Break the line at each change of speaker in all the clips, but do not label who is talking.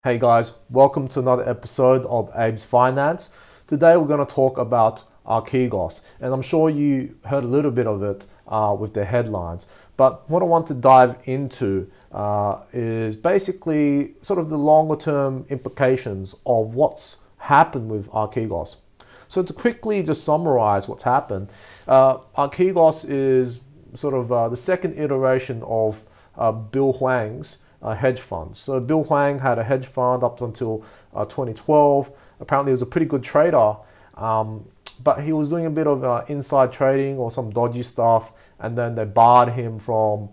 Hey guys, welcome to another episode of Abe's Finance. Today we're going to talk about Archegos, and I'm sure you heard a little bit of it with the headlines. But what I want to dive into is basically sort of the longer term implications of what's happened with Archegos. So to quickly just summarize what's happened, Archegos is sort of the second iteration of Bill Huang's hedge funds. So Bill Huang had a hedge fund up until 2012. Apparently he was a pretty good trader, but he was doing a bit of inside trading or some dodgy stuff, and then they barred him from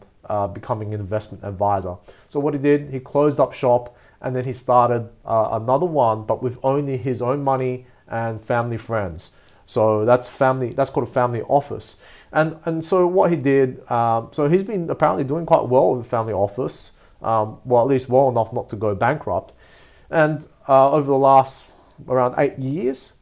becoming an investment advisor. So what he did, he closed up shop, and then he started another one, but with only his own money and family friends. So that's called a family office. And so what he did, so he's been apparently doing quite well with the family office. Well, at least well enough not to go bankrupt. And over the last around 8 years,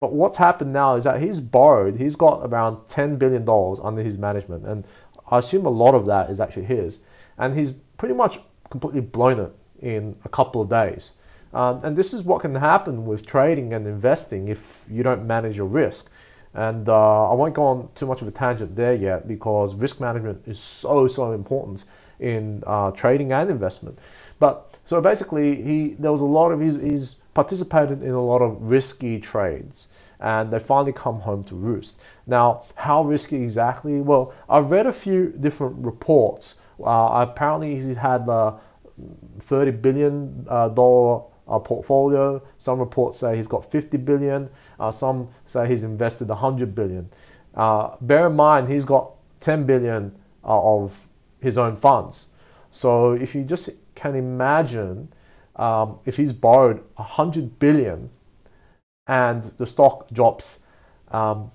but what's happened now is that he's got around $10 billion under his management. And I assume a lot of that is actually his. And he's pretty much completely blown it in a couple of days. And this is what can happen with trading and investing if you don't manage your risk. And I won't go on too much of a tangent there yet, because risk management is so important in trading and investment. But so basically there was a lot of he's participated in a lot of risky trades, and they finally come home to roost. Now, how risky exactly? Well, I've read a few different reports. Apparently he's had $30 billion portfolio. Some reports say he's got 50 billion. Some say he's invested 100 billion. Bear in mind, he's got 10 billion of his own funds. So if you just can imagine, if he's borrowed 100 billion and the stock drops 10%,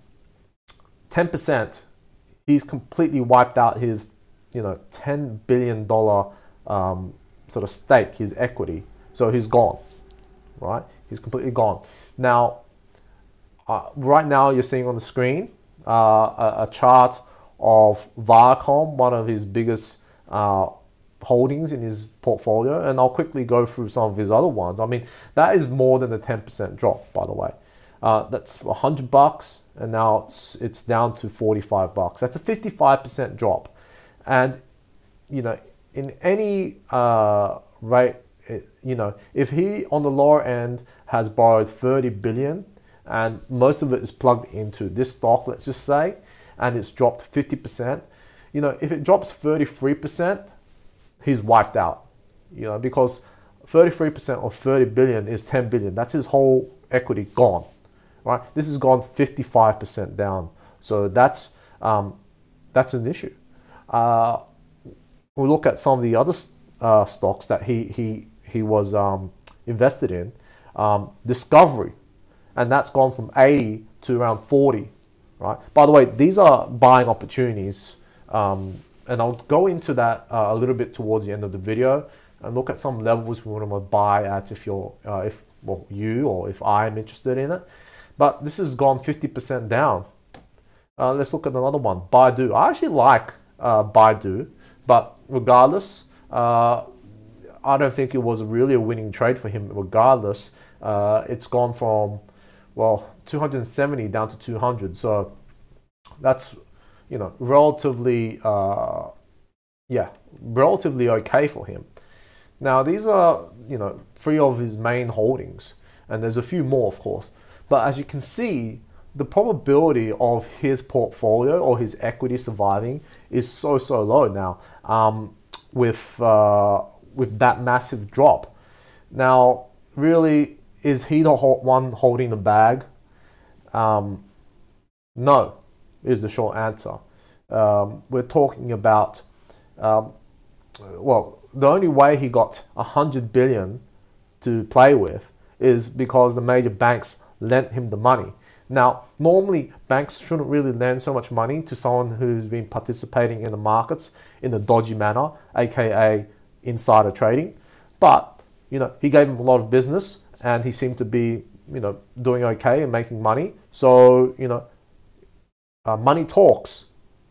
he's completely wiped out his $10 billion sort of stake, his equity. So he's gone, right? He's completely gone. Now, right now you're seeing on the screen a chart of Viacom, one of his biggest holdings in his portfolio, and I'll quickly go through some of his other ones. I mean, that is more than a 10% drop, by the way. That's $100, and now it's down to $45. That's a 55% drop, and in any rate, if he on the lower end has borrowed 30 billion, and most of it is plugged into this stock, let's just say, and it's dropped 50%, if it drops 33%, he's wiped out, because 33% of 30 billion is 10 billion. That's his whole equity gone, right? This has gone 55% down. So that's an issue. We'll look at some of the other stocks that he was invested in. Discovery, and that's gone from 80 to around 40, right? By the way, these are buying opportunities, and I'll go into that a little bit towards the end of the video and look at some levels we want to buy at if you're, if I'm interested in it. But this has gone 50% down. Let's look at another one, Baidu. I actually like Baidu, but regardless, I don't think it was really a winning trade for him. Regardless, it's gone from 270 down to 200. So that's relatively relatively okay for him. Now these are 3 of his main holdings, and there's a few more, of course. But as you can see, the probability of his portfolio or his equity surviving is so low now, with that massive drop. Now, really, is he the one holding the bag? No, is the short answer. We're talking about, the only way he got 100 billion to play with is because the major banks lent him the money. Now, normally banks shouldn't really lend so much money to someone who's been participating in the markets in a dodgy manner, aka insider trading. But he gave him a lot of business, and he seemed to be doing okay and making money. So money talks.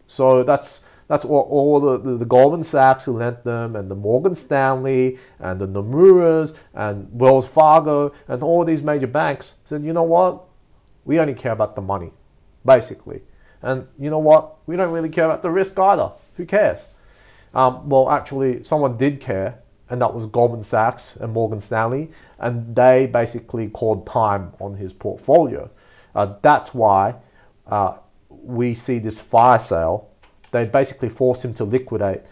So that's That's all the Goldman Sachs who lent them, and the Morgan Stanley, and the Nomura's, and Wells Fargo, and all these major banks said, you know what? We only care about the money, basically. And you know what? We don't really care about the risk either. Who cares? Well, actually, someone did care, and that was Goldman Sachs and Morgan Stanley, and they basically called time on his portfolio. That's why we see this fire sale. They basically forced him to liquidate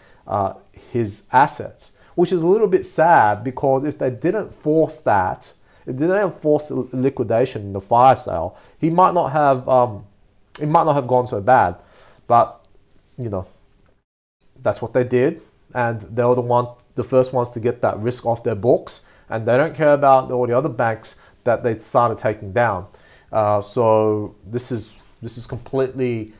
his assets, which is a little bit sad, because if they didn't force that, if they didn't force the liquidation in the fire sale, he might not have it might not have gone so bad. But you know, that's what they did, and they were the first ones to get that risk off their books, and they don't care about all the other banks that they started taking down. So this is completely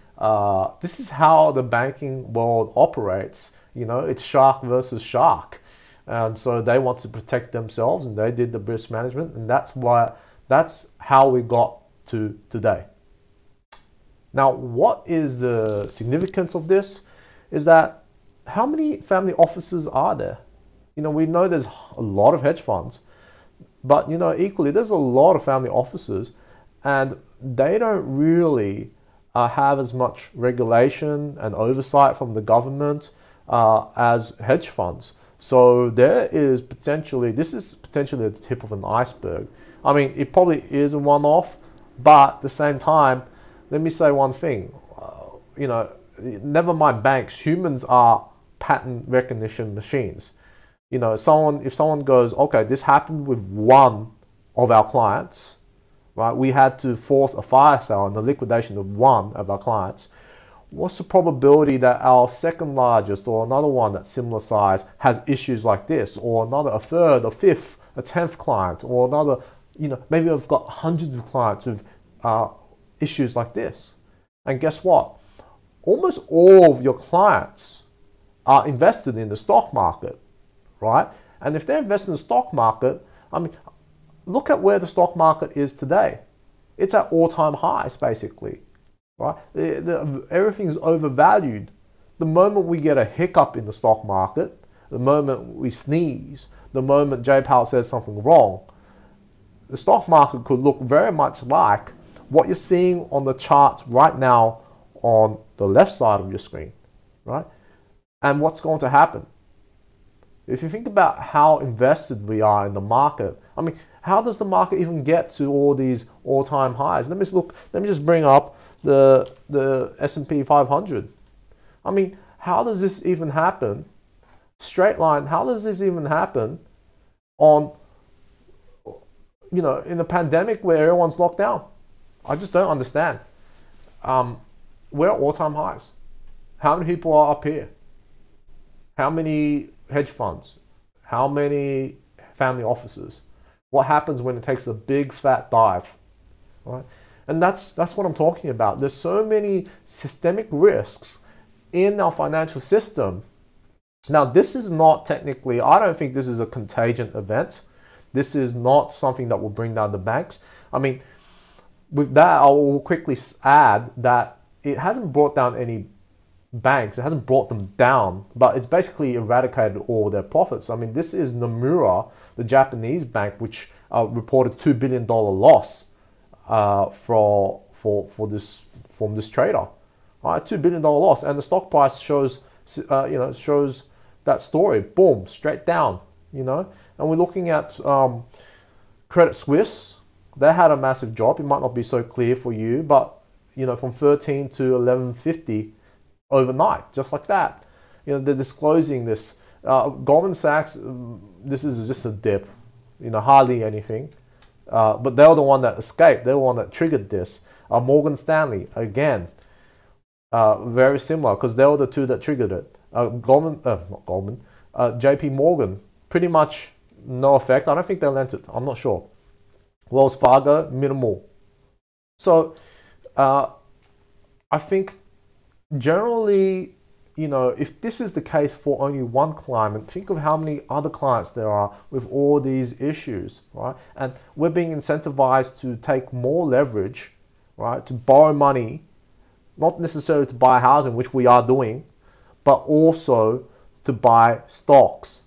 this is how the banking world operates. You know, it's shark versus shark, and so they want to protect themselves, and they did the risk management, and that's how we got to today. Now, what is the significance of this? Is that how many family offices are there? You know, we know there's a lot of hedge funds, but you know, equally there's a lot of family offices, and they don't really have as much regulation and oversight from the government as hedge funds. So this is potentially the tip of an iceberg. I mean, it probably is a one-off, but at the same time, let me say one thing. You know, never mind banks, humans are pattern recognition machines. You know, if someone goes, okay, this happened with one of our clients, right? We had to force a fire sale and the liquidation of one of our clients. What's the probability that our second largest or another one that's similar size has issues like this, or a third, a fifth, a 10th client, or another, you know, maybe I've got hundreds of clients with issues like this. And guess what? Almost all of your clients are invested in the stock market, right? And if they're invested in the stock market, I mean, look at where the stock market is today. It's at all-time highs, basically, right? Everything's overvalued. The moment we get a hiccup in the stock market, the moment we sneeze, the moment Jay Powell says something wrong, the stock market could look very much like what you're seeing on the charts right now on the left side of your screen, right? And what's going to happen? If you think about how invested we are in the market, I mean, how does the market even get to all these all-time highs? Let me just bring up the S&P 500. I mean, how does this even happen? Straight line, how does this even happen on, you know, in a pandemic where everyone's locked down? I just don't understand. We're at all-time highs. How many people are up here? How many hedge funds? How many family offices? What happens when it takes a big fat dive, right? And that's what I'm talking about. There's so many systemic risks in our financial system. Now, this is not technically, I don't think this is a contagion event. This is not something that will bring down the banks. I mean, with that, I will quickly add that it hasn't brought down any banks. It hasn't brought them down, but it's basically eradicated all their profits. I mean, this is Nomura, the Japanese bank, which reported $2 billion loss from this trader. Right, $2 billion loss, and the stock price shows that story. Boom, straight down. You know, and we're looking at Credit Suisse. They had a massive drop. It might not be so clear for you, but you know, from 13 to 1150 overnight, just like that. You know, they're disclosing this. Goldman Sachs, this is just a dip. You know, hardly anything. But they were the one that escaped. They were the one that triggered this. Morgan Stanley, again, very similar, because they were the two that triggered it. JP Morgan, pretty much no effect. I don't think they lent it. I'm not sure. Wells Fargo, minimal. So I think generally, you know, if this is the case for only one client, think of how many other clients there are with all these issues, right? And we're being incentivized to take more leverage, right? To borrow money, not necessarily to buy housing, which we are doing, but also to buy stocks.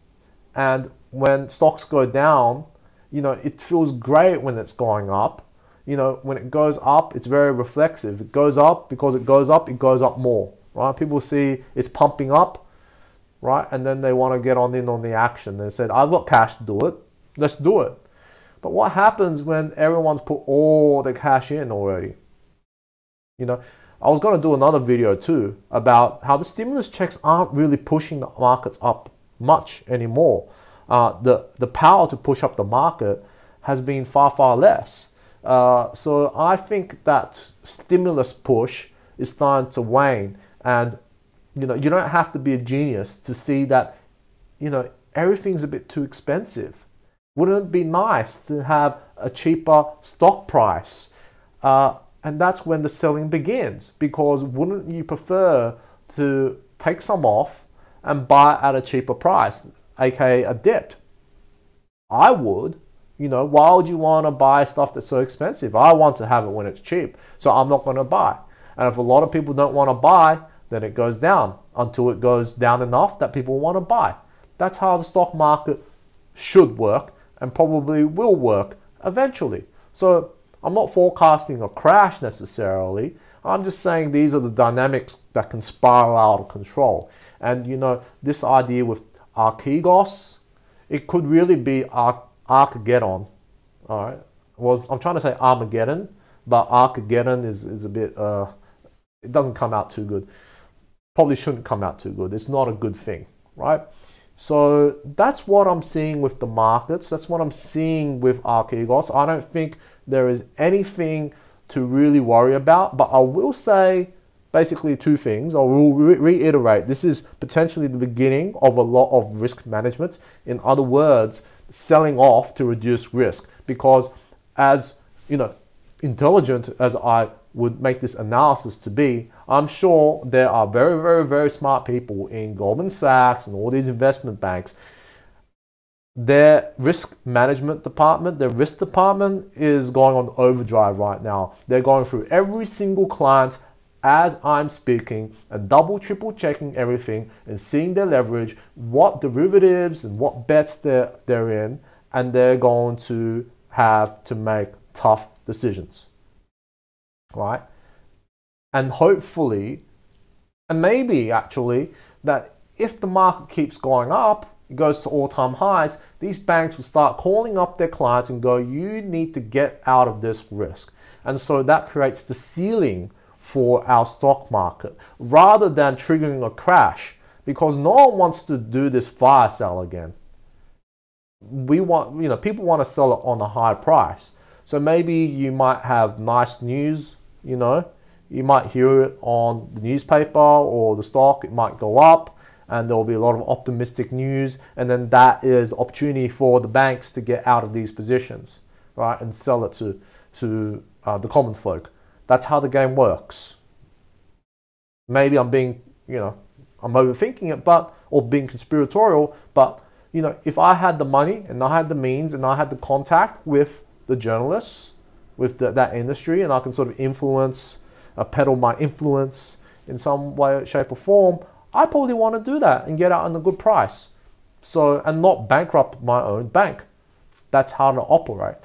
And when stocks go down, it feels great when it's going up. When it goes up, it's very reflexive. It goes up because it goes up more, right? People see it's pumping up, right? And then they want to get in on the action. They said, I've got cash to do it. Let's do it. But what happens when everyone's put all their cash in already? I was going to do another video too about how the stimulus checks aren't really pushing the markets up much anymore. The power to push up the market has been far, far less. So I think that stimulus push is starting to wane, and you don't have to be a genius to see that everything's a bit too expensive. Wouldn't it be nice to have a cheaper stock price? And that's when the selling begins, because wouldn't you prefer to take some off and buy at a cheaper price, aka a dip? I would. Why would you want to buy stuff that's so expensive? I want to have it when it's cheap, so I'm not going to buy. And if a lot of people don't want to buy, then it goes down until it goes down enough that people want to buy. That's how the stock market should work and probably will work eventually. So I'm not forecasting a crash necessarily. I'm just saying these are the dynamics that can spiral out of control. And this idea with Archegos, it could really be Archegos. All right. Well, I'm trying to say Armageddon, but Archegos is a bit, it doesn't come out too good. Probably shouldn't come out too good. It's not a good thing, right? So that's what I'm seeing with the markets. That's what I'm seeing with Archegos. I don't think there is anything to really worry about, but I will say basically two things. I will reiterate, this is potentially the beginning of a lot of risk management. In other words, selling off to reduce risk, because as intelligent as I would make this analysis to be, I'm sure there are very, very, very smart people in Goldman Sachs and all these investment banks. Their risk management department, their risk department is going on overdrive right now. They're going through every single client as I'm speaking and double, triple checking everything and seeing their leverage, what derivatives and what bets they're in, and they're going to have to make tough decisions, right? And hopefully, and maybe actually, that if the market keeps going up, it goes to all-time highs, these banks will start calling up their clients and go, you need to get out of this risk. And so that creates the ceiling for our stock market rather than triggering a crash, because no one wants to do this fire sale again. We want, people want to sell it on a high price. So maybe you might have nice news, you might hear it on the newspaper or the stock, it might go up and there'll be a lot of optimistic news, and then that is opportunity for the banks to get out of these positions, right, and sell it to the common folk. That's how the game works. Maybe I'm being, I'm overthinking it, or being conspiratorial, but, if I had the money and I had the means and I had the contact with the journalists, with that industry, and I can sort of influence, peddle my influence in some way, shape or form, I probably want to do that and get out on a good price. So, and not bankrupt my own bank. That's how to operate.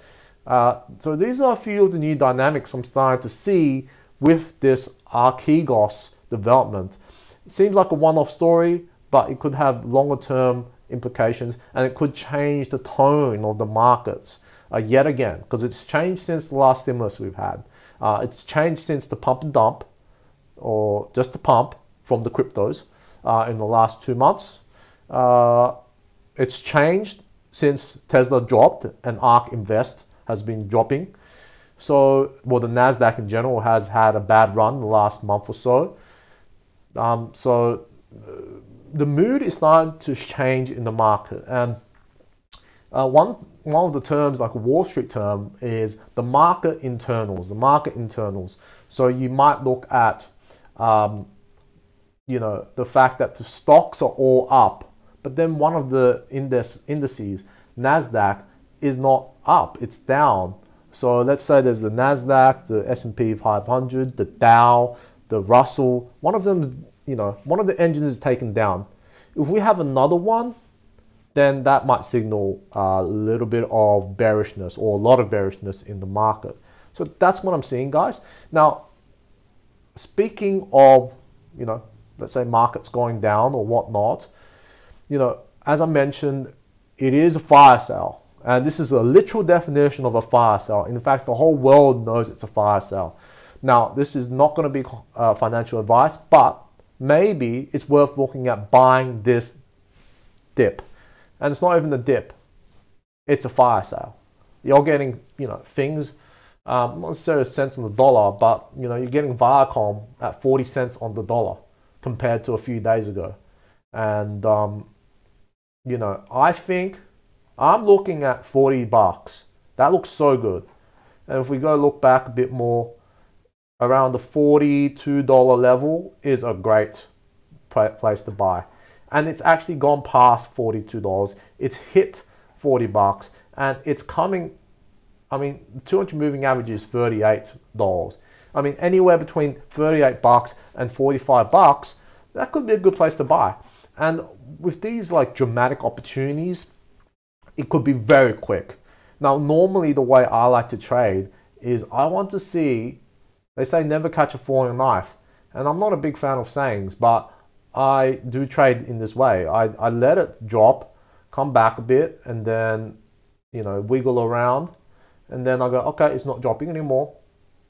So these are a few of the new dynamics I'm starting to see with this Archegos development. It seems like a one-off story, but it could have longer term implications, and it could change the tone of the markets yet again, because it's changed since the last stimulus we've had. It's changed since the pump and dump, or just the pump from the cryptos in the last 2 months. It's changed since Tesla dropped and ARK Invest has been dropping. So, well, the NASDAQ in general has had a bad run the last month or so. The mood is starting to change in the market. And one of the terms, like a Wall Street term, is the market internals, So you might look at, the fact that the stocks are all up, but then one of the indices, NASDAQ, is not up, it's down. So let's say there's the NASDAQ, the S&P 500, the Dow, the Russell. One of them's one of the engines is taken down. If we have another one, then that might signal a little bit of bearishness or a lot of bearishness in the market. So that's what I'm seeing, guys. Now, speaking of, let's say markets going down or whatnot, as I mentioned, it is a fire sale. And this is a literal definition of a fire sale. In fact, the whole world knows it's a fire sale. Now, this is not going to be financial advice, but maybe it's worth looking at buying this dip. And it's not even a dip. It's a fire sale. You're getting, things, not necessarily cents on the dollar, but, you're getting Viacom at 40 cents on the dollar compared to a few days ago. And, I think I'm looking at $40. That looks so good. And if we go look back a bit more, around the $42 level is a great place to buy. And it's actually gone past $42. It's hit $40 and it's coming, the 200 moving average is $38. Anywhere between $38 and $45, that could be a good place to buy. And with these like dramatic opportunities, it could be very quick. Now, normally the way I like to trade is I want to see, they say never catch a falling knife. And I'm not a big fan of sayings, but I do trade in this way. I let it drop, come back a bit, and then, wiggle around. And then I go, okay, it's not dropping anymore.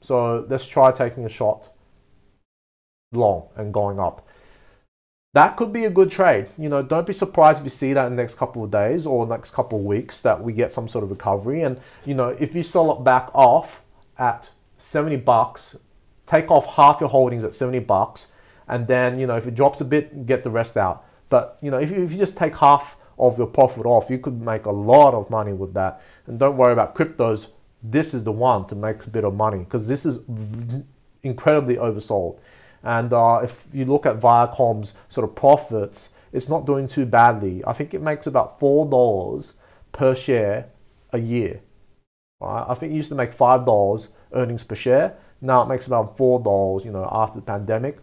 So let's try taking a shot long and going up. That could be a good trade. Don't be surprised if you see that in the next couple of days or next couple of weeks that we get some sort of recovery. And, if you sell it back off at $70, take off half your holdings at $70. And then, if it drops a bit, get the rest out. But, if you just take half of your profit off, you could make a lot of money with that. And don't worry about cryptos. This is the one to make a bit of money because this is incredibly oversold. And if you look at Viacom's sort of profits, it's not doing too badly. I think it makes about $4 per share a year. Right? I think it used to make $5 earnings per share. Now it makes about $4, after the pandemic.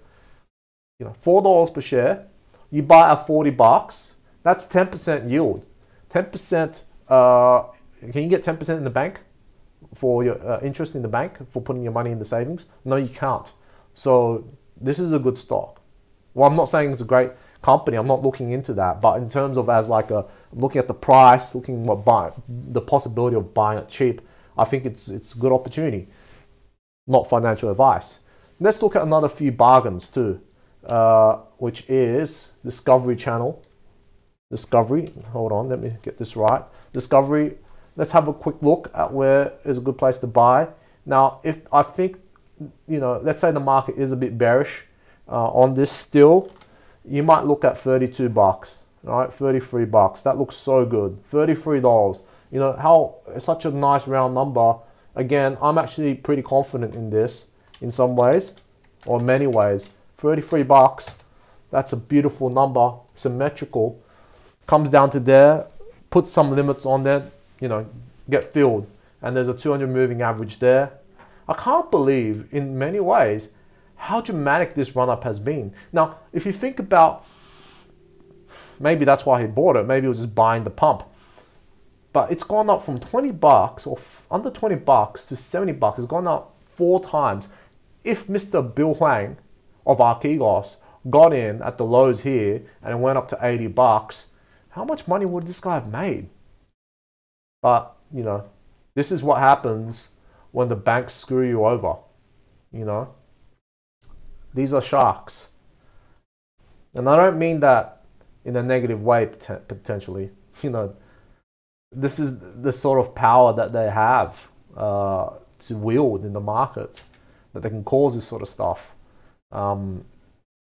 $4 per share. You buy at $40, that's 10% yield. 10%, can you get 10% in the bank for your interest in the bank for putting your money in the savings? No, you can't. So this is a good stock. Well, I'm not saying it's a great company. I'm not looking into that. But in terms of looking at the price, looking at the possibility of buying it cheap, I think it's a good opportunity. Not financial advice. Let's look at another few bargains too, which is Discovery Channel. Discovery, hold on, let me get this right. Discovery, let's have a quick look at where is a good place to buy. Now, if I think, let's say the market is a bit bearish on this still, you might look at $32, right? $33. That looks so good. $33. How it's such a nice round number. Again, I'm actually pretty confident in this in some ways, or many ways. $33. That's a beautiful number, symmetrical. Comes down to there, put some limits on there, get filled. And there's a 200 moving average there. I can't believe, in many ways, how dramatic this run-up has been. Now, if you think about, maybe that's why he bought it. Maybe he was just buying the pump. But it's gone up from $20 or under $20 to $70. It's gone up 4 times. If Mr. Bill Huang of Archegos got in at the lows here and it went up to $80, how much money would this guy have made? But, this is what happens when the banks screw you over. These are sharks. And I don't mean that in a negative way, potentially. This is the sort of power that they have to wield in the market, that they can cause this sort of stuff.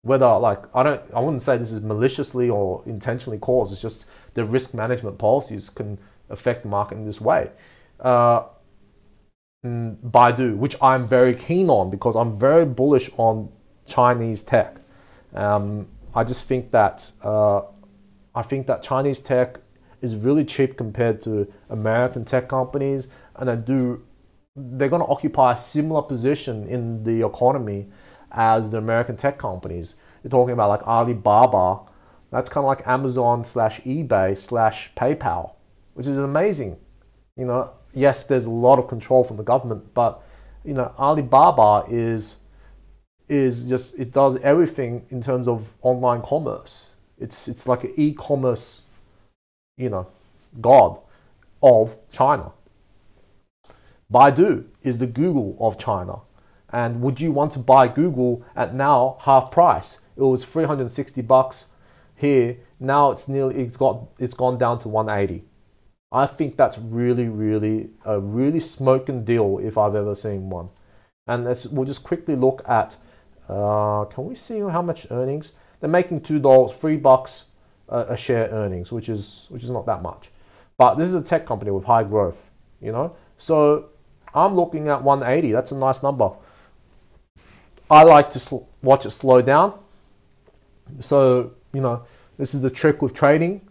Whether I wouldn't say this is maliciously or intentionally caused. It's just the risk management policies can affect the market in this way. Baidu, which I'm very keen on because I'm very bullish on Chinese tech. I just think that Chinese tech is really cheap compared to American tech companies, and they're going to occupy a similar position in the economy as the American tech companies. You're talking about like Alibaba. That's kind of like Amazon slash eBay slash PayPal, which is amazing. You know, yes, there's a lot of control from the government, but you know, Alibaba is just, it does everything in terms of online commerce. It's like an e-commerce, you know, god of China. Baidu is the Google of China. And would you want to buy Google at now half price? It was 360 bucks here. Now it's gone down to 180. I think that's really a really smoking deal if I've ever seen one. And we'll just quickly look at, can we see how much earnings? They're making $2, $3 a share earnings, which is not that much. But this is a tech company with high growth, you know? So I'm looking at 180. That's a nice number. I like to watch it slow down. So, you know, this is the trick with trading.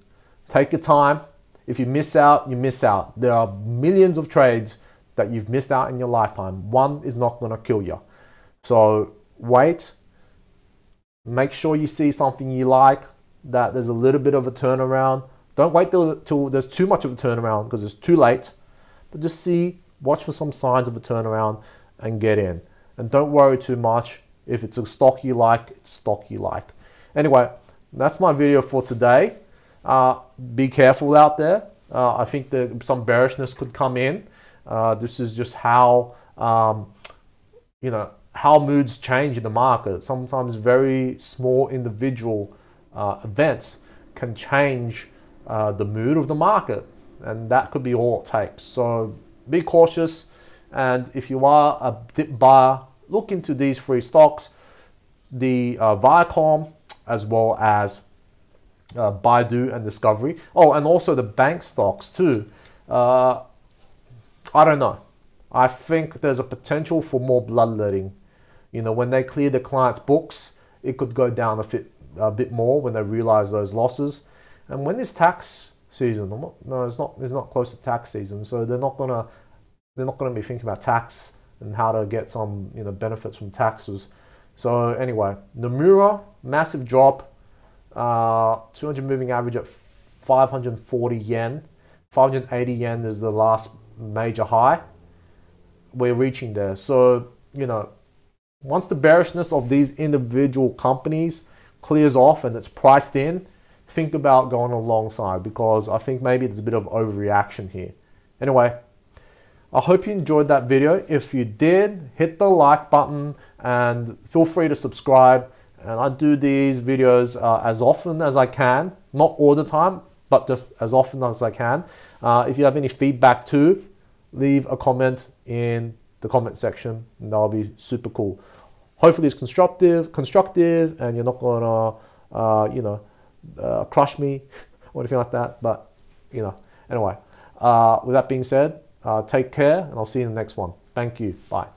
Take your time. If you miss out, you miss out. There are millions of trades that you've missed out in your lifetime. One is not going to kill you. So wait. Make sure you see something you like, that there's a little bit of a turnaround. Don't wait till there's too much of a turnaround because it's too late. But just watch for some signs of a turnaround and get in. And don't worry too much. If it's a stock you like, it's stock you like. Anyway, that's my video for today. Be careful out there. I think that some bearishness could come in. This is just how, you know, how moods change in the market. Sometimes very small individual events can change the mood of the market. And that could be all it takes. So be cautious. And if you are a dip buyer, look into these three stocks, the Viacom, as well as Baidu and Discovery. Oh, and also the bank stocks too. I don't know. I think there's a potential for more bloodletting. You know, when they clear the clients' books, it could go down a bit more when they realize those losses. And when is tax season? No, it's not close to tax season, so they're not gonna be thinking about tax and how to get some, you know, benefits from taxes. So anyway, Nomura, massive drop, 200 moving average at 540 yen. 580 yen is the last major high. We're reaching there. So, you know, once the bearishness of these individual companies clears off and it's priced in, think about going alongside, because I think maybe there's a bit of overreaction here. Anyway, I hope you enjoyed that video. If you did, hit the like button and feel free to subscribe. And I do these videos as often as I can, not all the time, but just as often as I can. If you have any feedback too, leave a comment in the comment section, and that'll be super cool. Hopefully it's constructive, and you're not gonna, you know, crush me or anything like that. But, you know, anyway, with that being said, take care, and I'll see you in the next one. Thank you. Bye.